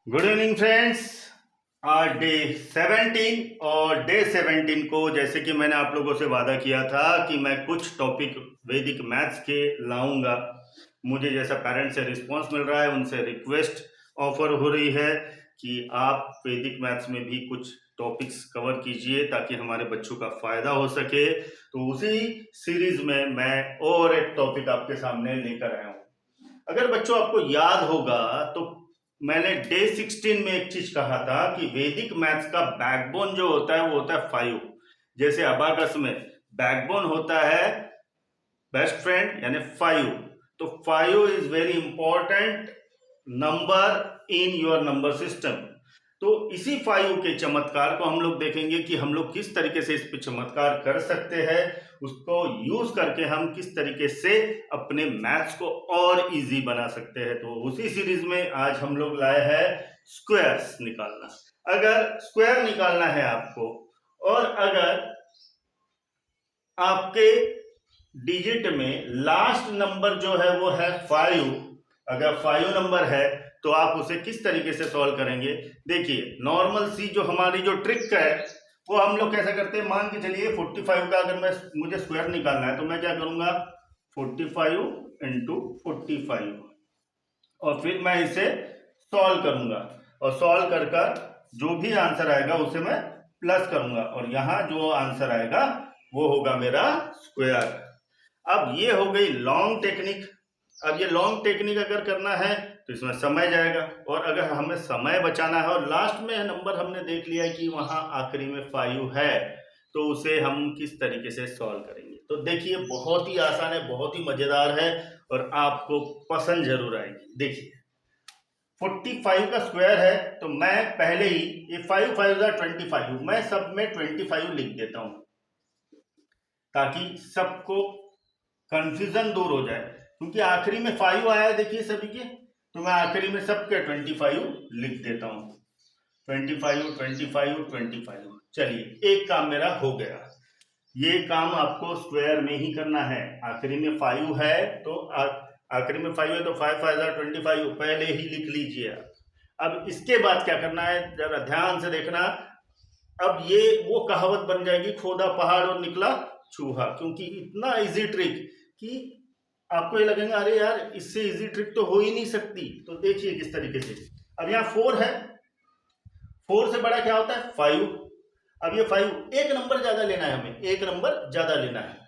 Good evening friends. आज day 17 और day 17 को जैसे कि मैंने आप लोगों से वादा किया था कि मैं कुछ टॉपिक वैदिक मैथ्स के लाऊंगा। मुझे जैसा पेरेंट्स से रिस्पांस मिल रहा है उनसे रिक्वेस्ट ऑफर हो रही है कि आप वैदिक मैथ्स में भी कुछ टॉपिक्स कवर कीजिए ताकि हमारे बच्चों का फायदा हो सके। तो उसी सीरीज में मैं और एक टॉपिक आपके सामने लेकर आया हूँ। अगर बच्चों आपको याद होगा तो मैंने डे 16 में एक चीज कहा था कि वैदिक मैथ्स का बैकबोन जो होता है वो होता है 5। जैसे अबाकस में बैकबोन होता है बेस्ट फ्रेंड यानी 5। तो 5 is very important number in your number system. तो इसी 5 के चमत्कार को हम लोग देखेंगे कि हम लोग किस तरीके से इस पे चमत्कार कर सकते हैं, उसको यूज करके हम किस तरीके से अपने मैथ्स को और इजी बना सकते हैं। तो उसी सीरीज में आज हम लोग लाए हैं स्क्वायर्स निकालना। अगर स्क्वायर निकालना है आपको और अगर आपके डिजिट में लास्ट नंबर जो है वो है 5, अगर 5 नंबर है तो आप उसे किस तरीके से सॉल्व करेंगे। देखिए नॉर्मल सी जो हमारी जो ट्रिक है वो हम लोग कैसे करते हैं। मान के चलिए 45 का अगर मुझे स्क्वायर निकालना है तो मैं क्या करूंगा 45 इंटू 45 और फिर मैं इसे सॉल्व करूंगा और सॉल्व कर जो भी आंसर आएगा उसे मैं प्लस करूंगा और यहां जो आंसर आएगा वो होगा मेरा स्क्वायर। अब ये हो गई लॉन्ग टेक्निक। अब ये लॉन्ग टेक्निक अगर करना है तो इसमें समय जाएगा और अगर हमें समय बचाना है और लास्ट में नंबर हमने देख लिया है कि वहां आखिरी में 5 है तो उसे हम किस तरीके से सॉल्व करेंगे। तो देखिए बहुत ही आसान है, बहुत ही मजेदार है और आपको पसंद जरूर आएगी। देखिए 45 का स्क्वायर है तो मैं पहले ही ये 5 5 25 मैं सब में 25 लिख देता हूं ताकि सबको कंफ्यूजन दूर हो जाए, क्योंकि आखिरी में 5 आया है देखिए सभी के, तो मैं आखिरी में सबके 25 लिख देता हूं। 25 25 25। चलिए एक काम मेरा हो गया। ये काम आपको स्क्वायर में ही करना है। आखिरी में 5 है तो आखिरी में 5 है तो 5 5 25 पहले ही लिख लीजिए। अब इसके बाद क्या करना है जरा ध्यान से देखना। अब ये वो कहावत बन जाएगी खोदा पहाड़ और निकला चूहा, क्योंकि इतना इजी ट्रिक कि आपको ये लगेगा अरे यार इससे इजी ट्रिक तो हो ही नहीं सकती। तो देखिए किस तरीके से। अब यहाँ 4 है, 4 से बड़ा क्या होता है 5। अब ये 5 एक नंबर ज्यादा लेना है, हमें एक नंबर ज्यादा लेना है।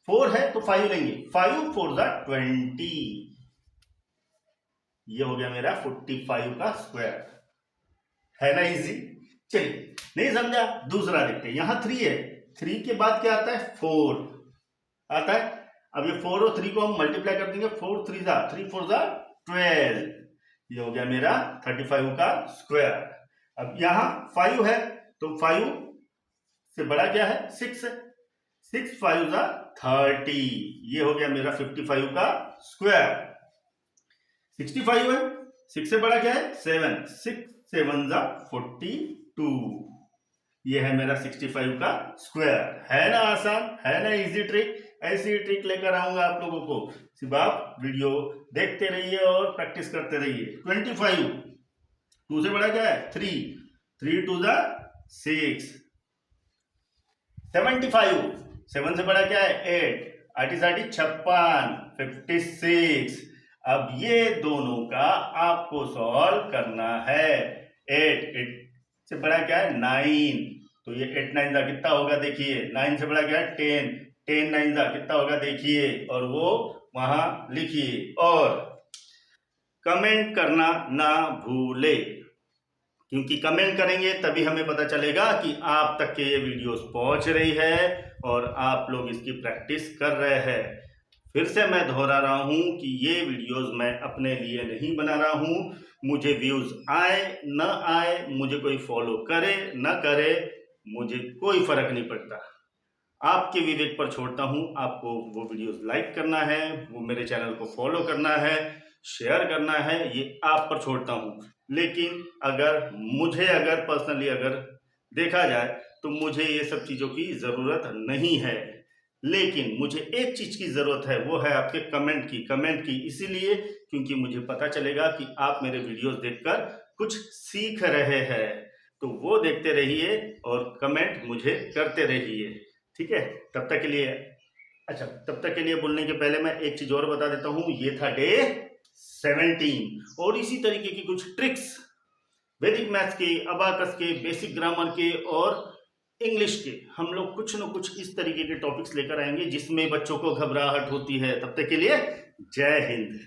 4 है तो 5 लेंगे, 5 4 20। ये हो गया मेरा 45 का स्क्वायर। है ना इजी। चलिए नहीं समझा दूसरा देखते हैं। यहां 3 है, 3 के बाद क्या आता है 4 आता है। अब ये 4 और 3 को हम मल्टीप्लाई कर देंगे, 4 3 3 4 12। ये हो गया मेरा 35 का स्क्वायर। अब यहां 5 है तो 5 से बड़ा क्या है 6 है, 6 5 30। ये हो गया मेरा 55 का स्क्वायर। 65 है, 6 से बड़ा क्या है 7, 6 7 42। ये है मेरा 65 का स्क्वायर। है ना आसान, है ना इजी ट्रिक। ऐसी ट्रिक लेकर आऊंगा आप लोगों को, सिर्फ आप वीडियो देखते रहिए और प्रैक्टिस करते रहिए। 25 2 से बड़ा क्या है 3, 3 2 6। 75 7 से बड़ा क्या है 8, 8 56 56। अब ये दोनों का आपको सॉल्व करना है। 8 से बड़ा क्या है 9, तो ये 8 9 कितना होगा देखिए। 9 से बड़ा क्या है 10, 10 9 कितना होगा देखिए और वो वहां लिखिए। और कमेंट करना ना भूले, क्योंकि कमेंट करेंगे तभी हमें पता चलेगा कि आप तक के ये वीडियोस पहुंच रही है और आप लोग इसकी प्रैक्टिस कर रहे हैं। फिर से मैं दोहरा रहा हूं कि ये वीडियोस मैं अपने लिए नहीं बना रहा हूं। मुझे व्यूज आए न आए, मुझे कोई फॉलो करे न करे, मुझे कोई फर्क नहीं पड़ता। आपके विवेक पर छोड़ता हूं। आपको वो वीडियोस लाइक करना है, वो मेरे चैनल को फॉलो करना है, शेयर करना है, ये आप पर छोड़ता हूं। लेकिन अगर पर्सनली अगर देखा जाए तो मुझे ये सब चीजों की जरूरत नहीं है। लेकिन मुझे एक चीज की जरूरत है, वो है आपके कमेंट की। इसीलिए क्योंकि मुझे पता चलेगा कि आप मेरे वीडियोस देखकर कुछ सीख रहे हैं, तो वो देखते रहिए और कमेंट मुझे करते रहिए, ठीक है। तब तक के लिए बोलने के पहले मैं एक चीज और बता देता हूं, ये था डे 17 और इसी तरीके की कुछ ट्रिक्स वैदिक मैथ्स के, अबाकस के, बेसिक ग्रामर के और इंग्लिश के हम लोग कुछ न कुछ इस तरीके के टॉपिक्स लेकर आएंगे जिसमें बच्चों को घबराहट होती है। तब तक के लिए जय हिंद।